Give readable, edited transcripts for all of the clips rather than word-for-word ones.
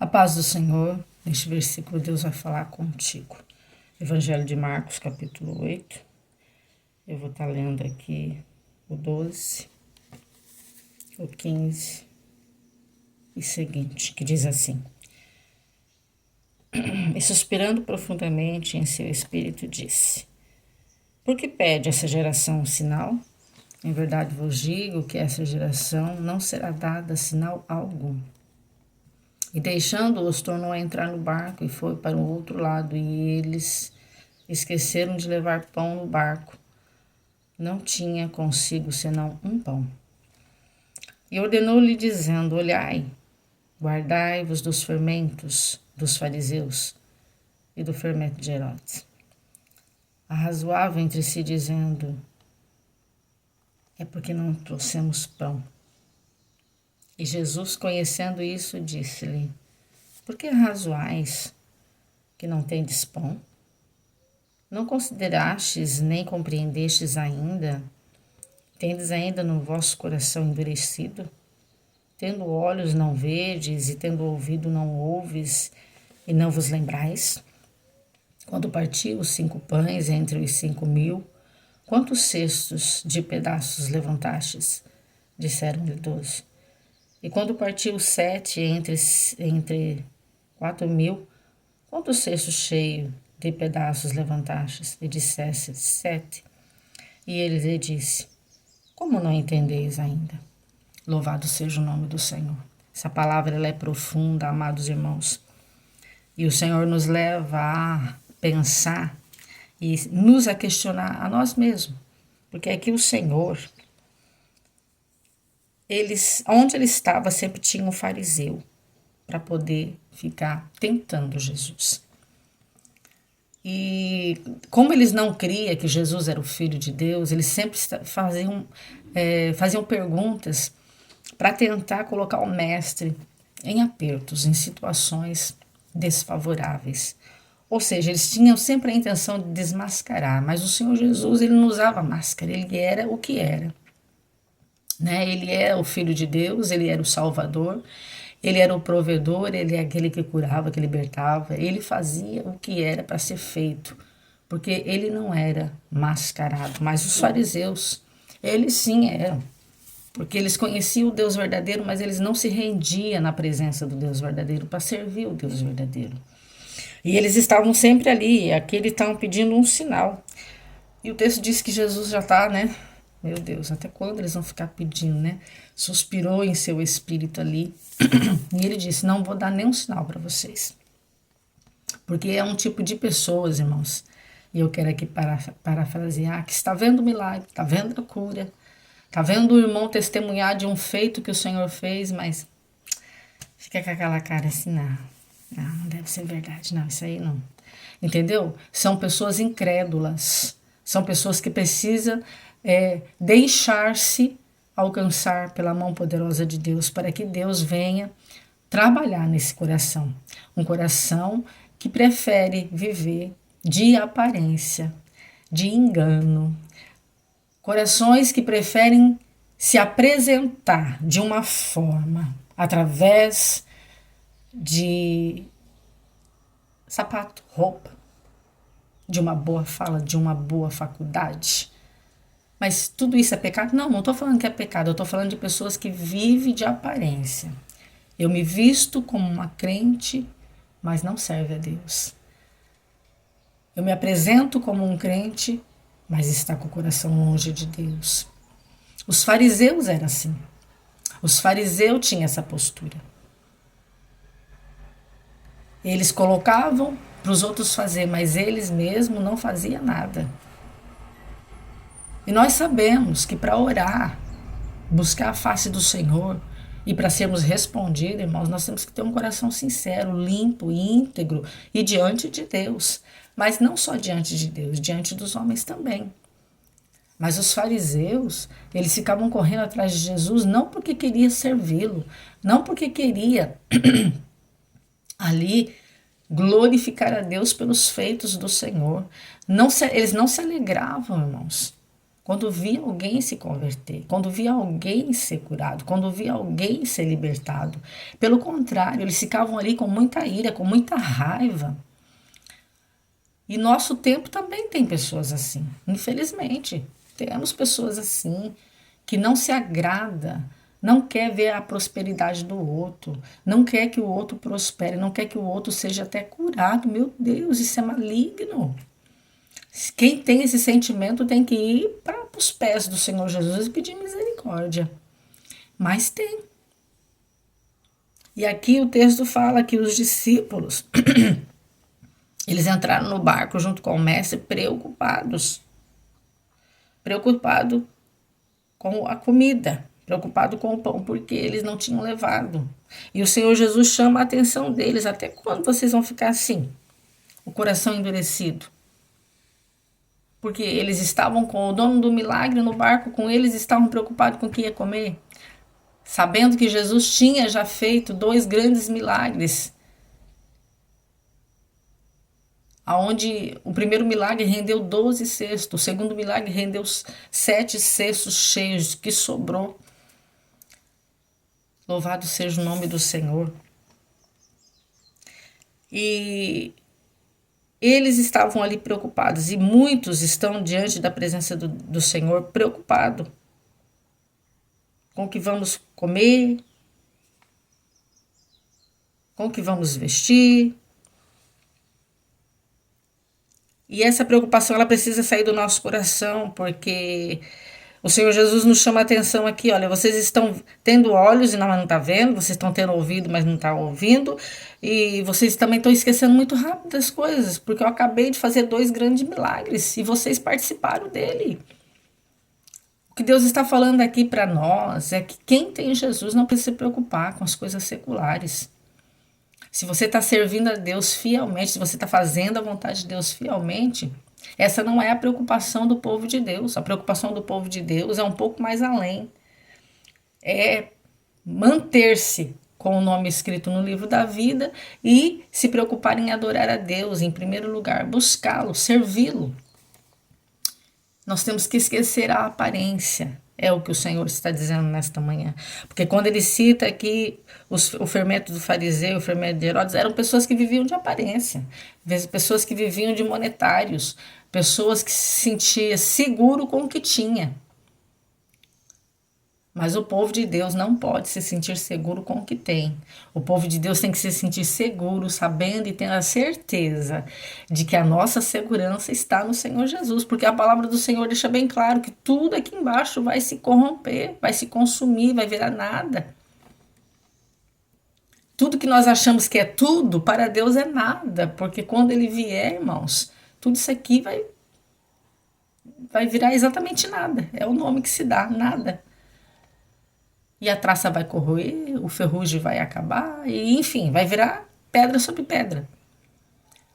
A paz do Senhor, neste versículo Deus vai falar contigo. Evangelho de Marcos, capítulo 8. Eu vou estar lendo aqui o 12, o 15 e seguinte, que diz assim: E suspirando profundamente em seu espírito disse: Por que pede essa geração um sinal? Em verdade vos digo que essa geração não será dada sinal algum. E deixando-os, tornou a entrar no barco e foi para o outro lado, e eles esqueceram de levar pão no barco. Não tinha consigo senão um pão. E ordenou-lhe, dizendo: Olhai, guardai-vos dos fermentos dos fariseus e do fermento de Herodes. Arrazoavam entre si, dizendo: É porque não trouxemos pão. E Jesus, conhecendo isso, disse-lhe: Por que arrazoais que não tendes pão? Não considerastes nem compreendestes ainda? Tendes ainda no vosso coração endurecido? Tendo olhos não vedes, e tendo ouvido não ouves, e não vos lembrais? Quando partiu os 5 pães entre os 5.000, quantos cestos de pedaços levantastes? Disseram-lhe 12. E quando partiu os 7 entre 4.000, quantos cestos cheios de pedaços levantastes? E dissesse: 7. E ele lhe disse: Como não entendeis ainda? Louvado seja o nome do Senhor. Essa palavra ela é profunda, amados irmãos. E o Senhor nos leva a pensar e nos a questionar a nós mesmos. Porque aqui o Senhor, onde ele estava sempre tinha um fariseu para poder ficar tentando Jesus. E como eles não criam que Jesus era o Filho de Deus, eles sempre faziam perguntas para tentar colocar o mestre em apertos, em situações desfavoráveis. Ou seja, eles tinham sempre a intenção de desmascarar, mas o Senhor Jesus, ele não usava máscara, ele era o que era. Né? Ele é o Filho de Deus, ele era o Salvador, ele era o provedor, ele é aquele que curava, que libertava, ele fazia o que era para ser feito, porque ele não era mascarado, mas os fariseus, eles sim eram, porque eles conheciam o Deus verdadeiro, mas eles não se rendiam na presença do Deus verdadeiro para servir o Deus verdadeiro. E eles estavam sempre ali, aqui eles estavam pedindo um sinal. E o texto diz que Jesus já está, né? Meu Deus, até quando eles vão ficar pedindo, né? Suspirou em seu espírito ali. E ele disse: Não vou dar nenhum sinal para vocês. Porque é um tipo de pessoas, irmãos. E eu quero aqui parafrasear: que está vendo o milagre, está vendo a cura, está vendo o irmão testemunhar de um feito que o Senhor fez, mas fica com aquela cara assim: não deve ser verdade, não, isso aí não. Entendeu? São pessoas incrédulas. São pessoas que precisam deixar-se alcançar pela mão poderosa de Deus, para que Deus venha trabalhar nesse coração. Um coração que prefere viver de aparência, de engano. Corações que preferem se apresentar de uma forma, através de sapato, roupa, de uma boa fala, de uma boa faculdade. Mas tudo isso é pecado? Não estou falando que é pecado, eu estou falando de pessoas que vivem de aparência. Eu me visto como uma crente, mas não serve a Deus. Eu me apresento como um crente, mas está com o coração longe de Deus. Os fariseus eram assim. Os fariseus tinham essa postura. Eles colocavam para os outros fazer, mas eles mesmos não faziam nada. E nós sabemos que para orar, buscar a face do Senhor e para sermos respondidos, irmãos, nós temos que ter um coração sincero, limpo, íntegro e diante de Deus. Mas não só diante de Deus, diante dos homens também. Mas os fariseus, eles ficavam correndo atrás de Jesus não porque queria servi-lo, não porque queria ali glorificar a Deus pelos feitos do Senhor. Eles não se alegravam, irmãos, quando via alguém se converter, quando via alguém ser curado, quando via alguém ser libertado. Pelo contrário, eles ficavam ali com muita ira, com muita raiva. E nosso tempo também tem pessoas assim, infelizmente. Temos pessoas assim, que não se agrada, não quer ver a prosperidade do outro, não quer que o outro prospere, não quer que o outro seja até curado. Meu Deus, isso é maligno. Quem tem esse sentimento tem que ir para os pés do Senhor Jesus e pedir misericórdia. Mas tem. E aqui o texto fala que os discípulos, eles entraram no barco junto com o mestre preocupados. Preocupado com a comida, preocupado com o pão, porque eles não tinham levado. E o Senhor Jesus chama a atenção deles. Até quando vocês vão ficar assim? O coração endurecido. Porque eles estavam com o dono do milagre no barco, com eles estavam preocupados com o que ia comer, sabendo que Jesus tinha já feito 2 grandes milagres, aonde o primeiro milagre rendeu 12 cestos, o segundo milagre rendeu 7 cestos cheios, que sobrou. Louvado seja o nome do Senhor. E eles estavam ali preocupados, e muitos estão diante da presença do Senhor preocupados com o que vamos comer, com o que vamos vestir. E essa preocupação, ela precisa sair do nosso coração, porque o Senhor Jesus nos chama a atenção aqui. Olha, vocês estão tendo olhos e não estão vendo, vocês estão tendo ouvido, mas não estão ouvindo, e vocês também estão esquecendo muito rápido das coisas, porque eu acabei de fazer 2 grandes milagres e vocês participaram dele. O que Deus está falando aqui para nós é que quem tem Jesus não precisa se preocupar com as coisas seculares. Se você está servindo a Deus fielmente, se você está fazendo a vontade de Deus fielmente, essa não é a preocupação do povo de Deus. A preocupação do povo de Deus é um pouco mais além. É manter-se com o nome escrito no livro da vida e se preocupar em adorar a Deus, em primeiro lugar, buscá-lo, servi-lo. Nós temos que esquecer a aparência, é o que o Senhor está dizendo nesta manhã. Porque quando ele cita aqui o fermento do fariseu, o fermento de Herodes, eram pessoas que viviam de aparência, pessoas que viviam de monetários, pessoas que se sentiam seguro com o que tinha. Mas o povo de Deus não pode se sentir seguro com o que tem. O povo de Deus tem que se sentir seguro, sabendo e tendo a certeza de que a nossa segurança está no Senhor Jesus. Porque a palavra do Senhor deixa bem claro que tudo aqui embaixo vai se corromper, vai se consumir, vai virar nada. Tudo que nós achamos que é tudo, para Deus é nada. Porque quando Ele vier, irmãos, tudo isso aqui vai virar exatamente nada. É o nome que se dá, nada. E a traça vai corroer, o ferrugem vai acabar, e enfim, vai virar pedra sobre pedra.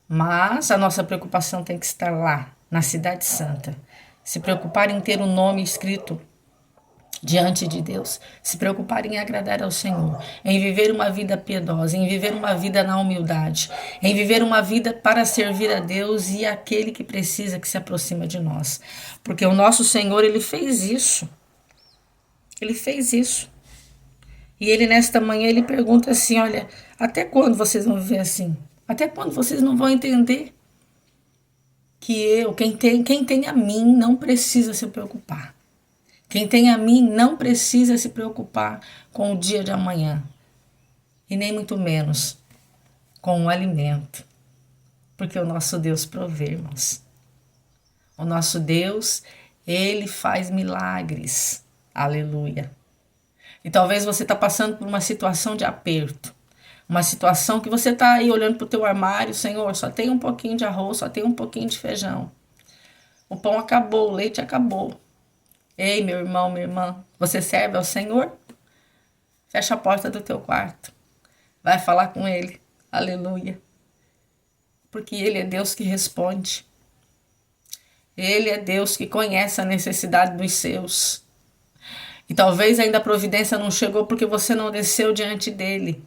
Mas a nossa preocupação tem que estar lá, na Cidade Santa. Se preocupar em ter o nome escrito diante de Deus. Se preocupar em agradar ao Senhor. Em viver uma vida piedosa, em viver uma vida na humildade. Em viver uma vida para servir a Deus e aquele que precisa que se aproxima de nós. Porque o nosso Senhor, Ele fez isso. Ele fez isso. E ele, nesta manhã, ele pergunta assim, olha, até quando vocês vão viver assim? Até quando vocês não vão entender que quem tem a mim, não precisa se preocupar. Quem tem a mim não precisa se preocupar com o dia de amanhã. E nem muito menos com o alimento. Porque o nosso Deus provê, irmãos. O nosso Deus, Ele faz milagres. Aleluia. E talvez você está passando por uma situação de aperto. Uma situação que você está aí olhando para o teu armário, Senhor, só tem um pouquinho de arroz, só tem um pouquinho de feijão. O pão acabou, o leite acabou. Ei, meu irmão, minha irmã, você serve ao Senhor? Fecha a porta do teu quarto. Vai falar com Ele. Aleluia. Porque Ele é Deus que responde. Ele é Deus que conhece a necessidade dos seus. E talvez ainda a providência não chegou porque você não desceu diante dele.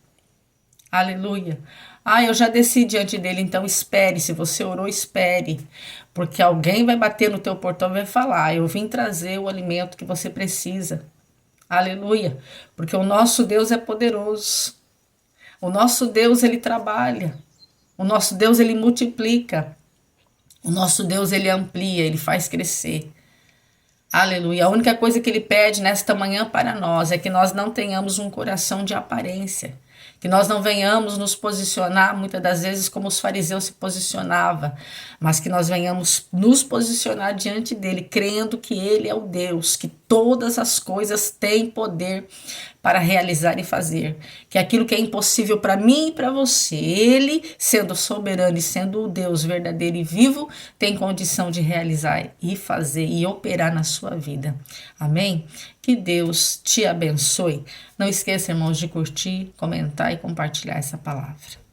Aleluia. Ah, eu já desci diante dele, então espere. Se você orou, espere. Porque alguém vai bater no teu portão e vai falar: eu vim trazer o alimento que você precisa. Aleluia. Porque o nosso Deus é poderoso. O nosso Deus, ele trabalha. O nosso Deus, ele multiplica. O nosso Deus, ele amplia, ele faz crescer. Aleluia. A única coisa que ele pede nesta manhã para nós é que nós não tenhamos um coração de aparência, que nós não venhamos nos posicionar muitas das vezes como os fariseus se posicionavam, mas que nós venhamos nos posicionar diante dele, crendo que ele é o Deus, que todas as coisas têm poder para realizar e fazer, que aquilo que é impossível para mim e para você, ele, sendo soberano e sendo o Deus verdadeiro e vivo, tem condição de realizar e fazer e operar na sua vida. Amém? Que Deus te abençoe. Não esqueça, irmãos, de curtir, comentar e compartilhar essa palavra.